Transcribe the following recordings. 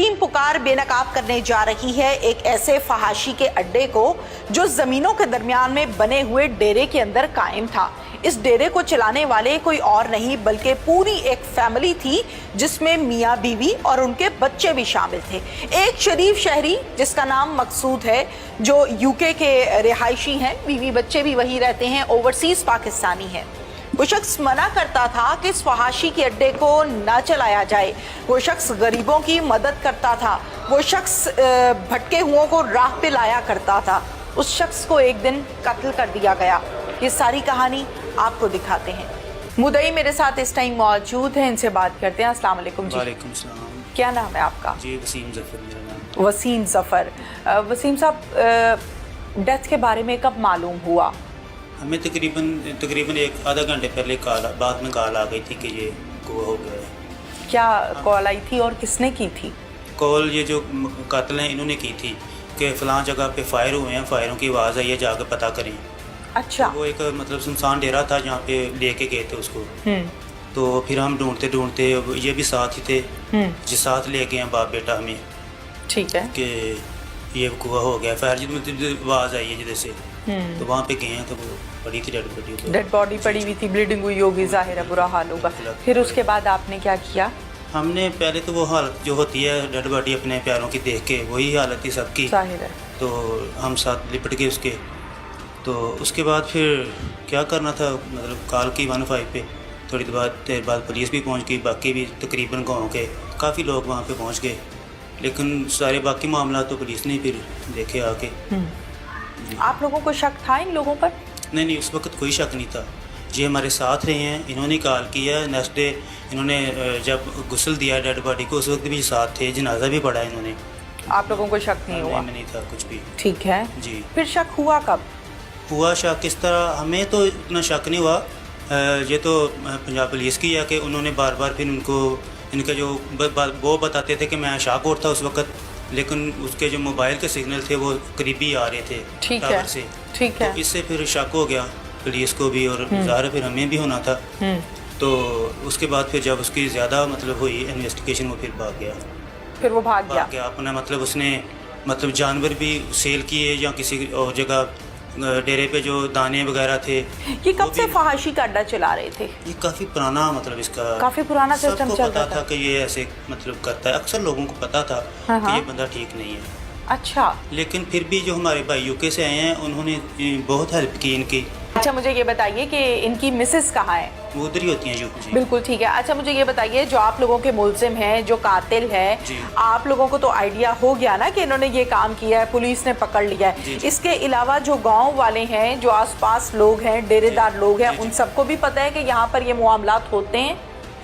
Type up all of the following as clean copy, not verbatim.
Team पुकार बेनकाब करने जा रही है एक ऐसे फहाशी के अड्डे को जो जमीनों के दरमियान में बने हुए डेरे के अंदर कायम था। इस डेरे को चलाने वाले कोई और नहीं बल्कि पूरी एक फैमिली थी जिसमें मियाँ बीवी और उनके बच्चे भी शामिल थे। एक शरीफ शहरी जिसका नाम मकसूद है जो यूके के रिहायशी हैं, बीवी बच्चे भी वही रहते हैं, ओवरसीज पाकिस्तानी है। वो शख्स मना करता था कि इस फहाशी के अड्डे को ना चलाया जाए। वो शख्स गरीबों की मदद करता था। वो शख्स भटके हुओं को राह पे लाया करता था। उस शख्स को एक दिन कत्ल कर दिया गया। ये सारी कहानी आपको दिखाते हैं। मुदई मेरे साथ इस टाइम मौजूद है, इनसे बात करते हैं। अस्सलाम वालेकुम जी। वालेकुम सलाम। क्या नाम है आपका? जी वसीम ज़फ़र मेरा नाम। वसीम ज़फ़र। वसीम साहब, डेथ के बारे में कब मालूम हुआ? हमें तकरीबन एक आधा घंटे पहले बाद में कॉल आ गई थी कि ये हुआ हो गया है। क्या कॉल आई थी और किसने की थी? कॉल ये जो कातिल हैं इन्होंने की थी कि फ़लाँ जगह पे फायर हुए हैं, फायरों की आवाज़ आई है, जाकर पता करें। अच्छा। तो वो एक मतलब सुनसान डेरा था जहाँ पे लेके गए थे उसको। तो फिर हम ढूंढते ढूंढते, ये भी साथ ही थे, जो साथ ले गए हैं बाप बेटा हमें। ठीक है। कि ये हुआ हो गया, फायर मतलब आवाज़ आई है जिधर से, तो वहाँ पे गए हैं तो वो पड़ी थी डेड बॉडी पड़ी हुई थी, ब्लीडिंग हुई होगी, जाहिर है बुरा हाल होगा। फिर उसके बाद आपने क्या किया? हमने पहले तो वो हालत जो होती है डेड बॉडी अपने प्यारों की देख के, वही हालत थी सबकी, जाहिर है। तो हम साथ लिपट गए उसके। तो उसके बाद फिर क्या करना था, मतलब कॉल की 15 पे। थोड़ी देर बाद पुलिस भी पहुंच गई, बाकी भी तकरीबन गाँव के काफ़ी लोग वहाँ पे पहुंच गए, लेकिन सारे बाकी मामला तो पुलिस ने फिर देखे आके। आप लोगों को शक था इन लोगों पर? नहीं, उस वक्त कोई शक नहीं था। ये हमारे साथ रहे हैं, इन्होंने कॉल किया। नेक्स्ट डे इन्होंने जब गुस्ल दिया डेड बॉडी को, उस वक्त भी साथ थे, जनाजा भी पढ़ा इन्होंने। आप लोगों को शक नहीं हुआ? नहीं था कुछ भी। ठीक है जी। फिर शक हुआ कब? हुआ शक किस तरह, हमें तो इतना शक नहीं हुआ। ये तो पंजाब पुलिस की है कि उन्होंने बार बार फिर उनको इनका जो वो बताते थे कि मैं शाहकोट था उस वक्त, लेकिन उसके जो मोबाइल के सिग्नल थे वो करीबी आ रहे थे टावर से। ठीक है। तो इससे फिर शक हो गया पुलिस को भी और ज़ाहिर फिर हमें भी होना था। तो उसके बाद फिर जब उसकी ज़्यादा मतलब हुई इन्वेस्टिगेशन, वो फिर भाग गया। फिर वो भाग गया अपना मतलब उसने मतलब जानवर भी सेल किए या किसी और जगह डेरे पे जो दाने वगैरह थे। ये कब से फहाशी का अड्डा चला रहे थे? ये काफ़ी पुराना, मतलब इसका काफ़ी पुराना सिस्टम चल रहा था कि ये ऐसे मतलब करता है। अक्सर लोगों को पता था कि ये बंदा ठीक नहीं है। अच्छा। लेकिन फिर भी जो हमारे भाई यूके से आए हैं उन्होंने बहुत हेल्प की इनकी। अच्छा, मुझे ये बताइए कि इनकी मिसेस कहाँ है? वो उधर ही होती हैं यूके। बिल्कुल ठीक है। अच्छा, मुझे ये बताइए, जो आप लोगों के मुल्जिम हैं, जो कातिल है, आप लोगों को तो आइडिया हो गया ना कि इन्होंने ये काम किया है, पुलिस ने पकड़ लिया है। इसके अलावा जो गांव वाले हैं, जो आसपास लोग हैं, डेरेदार लोग हैं, उन सबको भी पता है कि यहाँ पर ये मामलात होते हैं?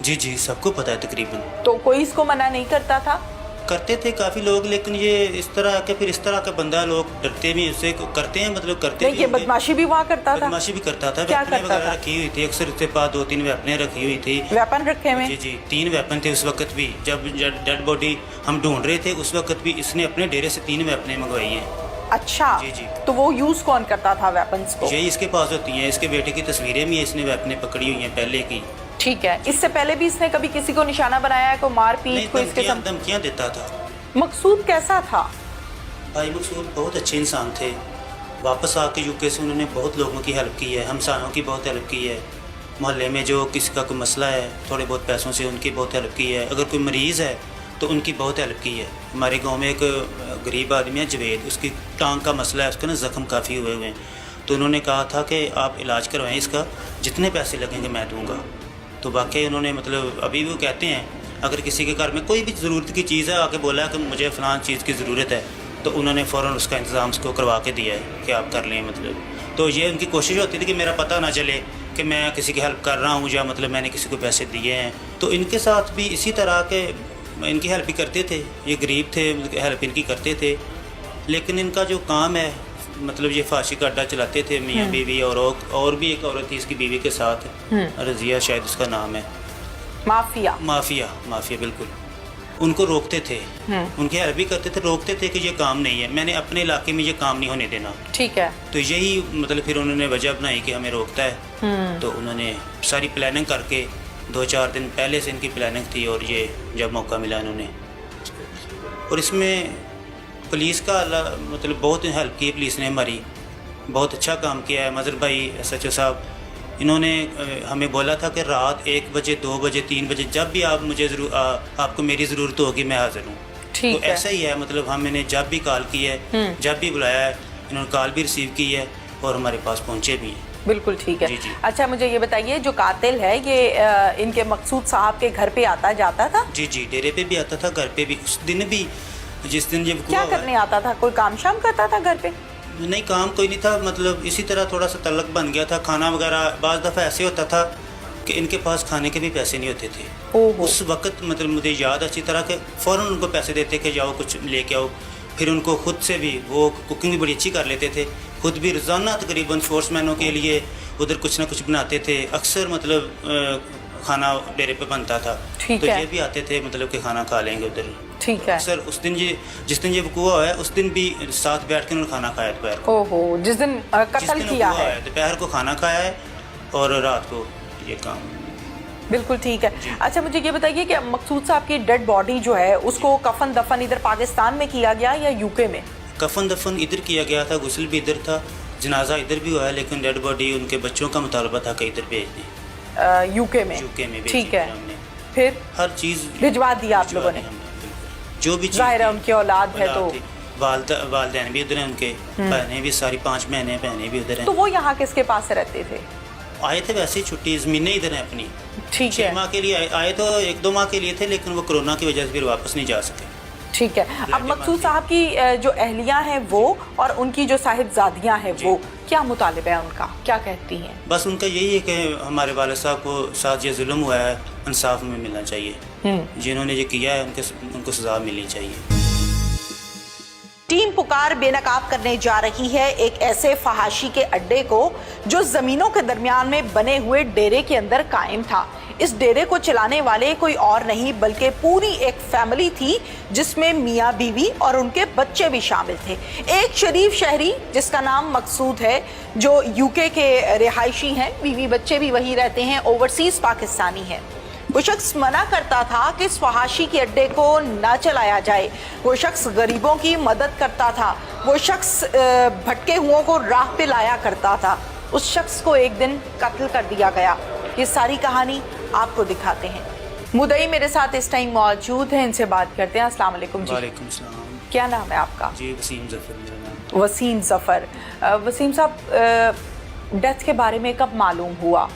जी सबको पता है तकरीबन। तो कोई इसको मना नहीं करता था? करते थे काफ़ी लोग, लेकिन ये इस तरह के फिर इस तरह का बंदा, लोग डरते भी उससे, करते हैं मतलब करते नहीं, ये बदमाशी भी वहाँ करता था? बदमाशी भी करता था। क्या करता था? रखी हुई थी अक्सर, उसके पास 2-3 वेपनें रखी हुई थी। वेपन रखे हुए? जी 3 वेपन थे उस वक्त भी। जब डेड बॉडी हम ढूंढ रहे थे उस वक्त भी इसने अपने डेरे से 3 वेपनें मंगवाई हैं। अच्छा। जी। तो वो यूज़ कौन करता था वेपन्स को? यही इसके पास होती हैं। इसके बेटे की तस्वीरें भी इसने वेपनें पकड़ी हुई हैं पहले की। ठीक है। इससे पहले भी इसने कभी किसी को निशाना बनाया है, कोई मारपीट, कोई इसके साथ? धमकियाँ देता था। मकसूद कैसा था? भाई मकसूद बहुत अच्छे इंसान थे। वापस आके यूके से उन्होंने बहुत लोगों की हेल्प की है, हमसायों की बहुत हेल्प की है। मोहल्ले में जो किसी का कोई मसला है, थोड़े बहुत पैसों से उनकी बहुत हेल्प की है। अगर कोई मरीज़ है तो उनकी बहुत हेल्प की है। हमारे गांव में एक गरीब आदमी है जवेद, उसकी टांग का मसला है, उसका ना ज़ख्म काफ़ी हुए हुए हैं। तो उन्होंने कहा था कि आप इलाज करवाएं इसका, जितने पैसे लगेंगे मैं दूँगा। तो वाकई उन्होंने मतलब अभी भी वो कहते हैं अगर किसी के घर में कोई भी ज़रूरत की चीज़ है, आके बोला है कि मुझे फ़लाँ चीज़ की ज़रूरत है, तो उन्होंने फ़ौरन उसका इंतज़ाम उसको करवा के दिया है कि आप कर लें। मतलब तो ये उनकी कोशिश होती थी कि मेरा पता ना चले कि मैं किसी की हेल्प कर रहा हूँ या मतलब मैंने किसी को पैसे दिए हैं। तो इनके साथ भी इसी तरह के इनकी हेल्प ही करते थे। ये गरीब थे, हेल्प इनकी करते थे। लेकिन इनका जो काम है, मतलब ये फांसी का अड्डा चलाते थे, मियाँ बीवी और भी एक औरत थी इसकी बीवी के साथ, रज़िया शायद उसका नाम है। माफिया बिल्कुल। उनको रोकते थे, उनकी हेल्प भी करते थे, रोकते थे कि ये काम नहीं है, मैंने अपने इलाके में ये काम नहीं होने देना। ठीक है। तो यही मतलब फिर उन्होंने वजह बनाई कि हमें रोकता है। तो उन्होंने सारी प्लानिंग करके 2-4 दिन पहले से इनकी प्लानिंग थी, और ये जब मौका मिला इन्होंने और इसमें पुलिस का मतलब बहुत हेल्प की पुलिस ने हमारी, बहुत अच्छा काम किया है। मजहर भाई SHO साहब, इन्होंने हमें बोला था कि रात 1 बजे 2 बजे 3 बजे जब भी आप मुझे आपको मेरी ज़रूरत होगी मैं हाज़िर हूँ। तो ऐसा ही है, मतलब हमने जब भी कॉल की है, जब भी बुलाया है, इन्होंने कॉल भी रिसीव की है और हमारे पास पहुँचे भी हैं। बिल्कुल ठीक है। जी जी। अच्छा, मुझे ये बताइए, जो कातिल है ये इनके मकसूद साहब के घर पे आता जाता था? जी जी, डेरे पे भी आता था, घर पे भी। उस दिन भी, जिस दिन जब क्या करने आता था? कोई काम शाम करता था घर पे? नहीं, काम कोई नहीं था, मतलब इसी तरह थोड़ा सा तल्लक बन गया था। खाना वगैरह बाज़ दफ़ा ऐसे होता था कि इनके पास खाने के भी पैसे नहीं होते थे। उस वक्त मतलब मुझे याद अच्छी तरह के फ़ौरन उनको पैसे देते कि जाओ कुछ लेके आओ। फिर उनको खुद से भी, वो कुकिंग भी बड़ी अच्छी कर लेते थे, खुद भी रोज़ाना तकरीबन फोर्समैनों के लिए उधर कुछ ना कुछ बनाते थे। अक्सर मतलब खाना डेरे पे बनता था, तो ये भी आते थे, मतलब कि खाना खा लेंगे उधर। ठीक है सर, उस दिन जिस दिन ये वक़ूआ हुआ है उस दिन भी साथ बैठ के उन्होंने खाना खाया दोपहर को। ओहो, जिस दिन कत्ल किया है दोपहर को खाना खाया है और रात को ये काम। बिल्कुल ठीक है। अच्छा, मुझे ये बताइए कि मकसूद साहब की डेड बॉडी जो है उसको कफन दफन इधर पाकिस्तान में किया गया या यूके में? कफन दफन इधर किया गया था, गुस्ल भी इधर था, जनाजा इधर भी हुआ है, लेकिन डेड बॉडी उनके बच्चों का मुतालबा था कि इधर भेज दें। यूके में ठीक है, फिर हर चीज़ भिजवा दिया आप लोगों ने? जो भी जाहिर है उनकी औलाद है तो वालदैन भी उधर हैं उनके, बहनें भी सारी 5 बहनें भी उधर हैं। तो वो यहाँ किसके पास रहते थे? आए थे वैसे ही छुट्टी, ज़मीनें इधर हैं अपनी। ठीक है, 6 माह के लिए आए तो 1-2 माह के लिए थे, लेकिन वो कोरोना की वजह से फिर वापस नहीं जा सके। ठीक है। अब मकसूद साहब की जो अहलियाँ हैं वो और उनकी जो साहिबजादियाँ हैं वो, क्या मुतालिबा है उनका, क्या कहती हैं? बस उनका यही है कि हमारे वाले साहब को साथ ये जुल्म हुआ है, इंसाफ में मिलना चाहिए। जिन्होंने ये किया है उनको सज़ा मिलनी चाहिए। टीम पुकार बेनकाब करने जा रही है एक ऐसे फहाशी के अड्डे को जो जमीनों के दरमियान में बने हुए डेरे के अंदर कायम था। इस डेरे को चलाने वाले कोई और नहीं बल्कि पूरी एक फैमिली थी, जिसमें मियाँ बीवी और उनके बच्चे भी शामिल थे। एक शरीफ शहरी जिसका नाम मकसूद है, जो यूके के रिहायशी हैं, बीवी बच्चे भी वही रहते हैं, ओवरसीज पाकिस्तानी है। वो शख्स मना करता था कि इस फहाशी के अड्डे को ना चलाया जाए। वो शख्स गरीबों की मदद करता था। वो शख्स भटके हुओं को राह पे लाया करता था। उस शख्स को एक दिन कत्ल कर दिया गया। ये सारी कहानी आपको दिखाते हैं। मुदई मेरे साथ इस टाइम मौजूद हैं, इनसे बात करते हैं। अस्सलाम वालेकुम जी। वालेकुम सलाम। क्या नाम है आपका? जी, वसीम ज़फ़र मेरा नाम। वसीम ज़फ़र। वसीम साहब, डेथ के बारे में कब मालूम हुआ?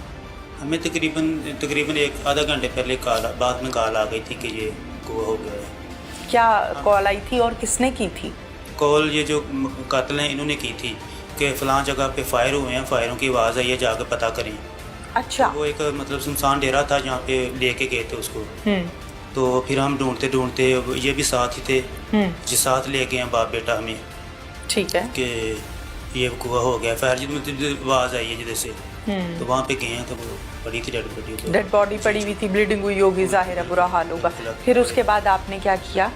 हमें तकरीबन 1-आधा घंटे पहले बाद में कॉल आ गई थी कि ये हुआ हो गया है। क्या कॉल आई थी और किसने की थी? कॉल ये जो कातिल हैं इन्होंने की थी कि फ़लाँ जगह पे फायर हुए हैं, फायरों की आवाज़ आई है, जाकर पता करें। अच्छा। वो एक मतलब सुनसान डेरा था जहाँ पे लेके गए थे उसको। तो फिर हम ढूंढते ये भी साथ ही थे, जो साथ ले गए हैं बाप बेटा हमें। ठीक है। कि ये हुआ हो गया, फायर मतलब आवाज़ आई है जिधर से, तो वहाँ पे गए हैं तो वो पड़ी थी डेड बॉडी पड़ी हुई थी, ब्लीडिंग हुई होगी, जाहिर है बुरा हाल होगा। फिर उसके बाद आपने क्या किया?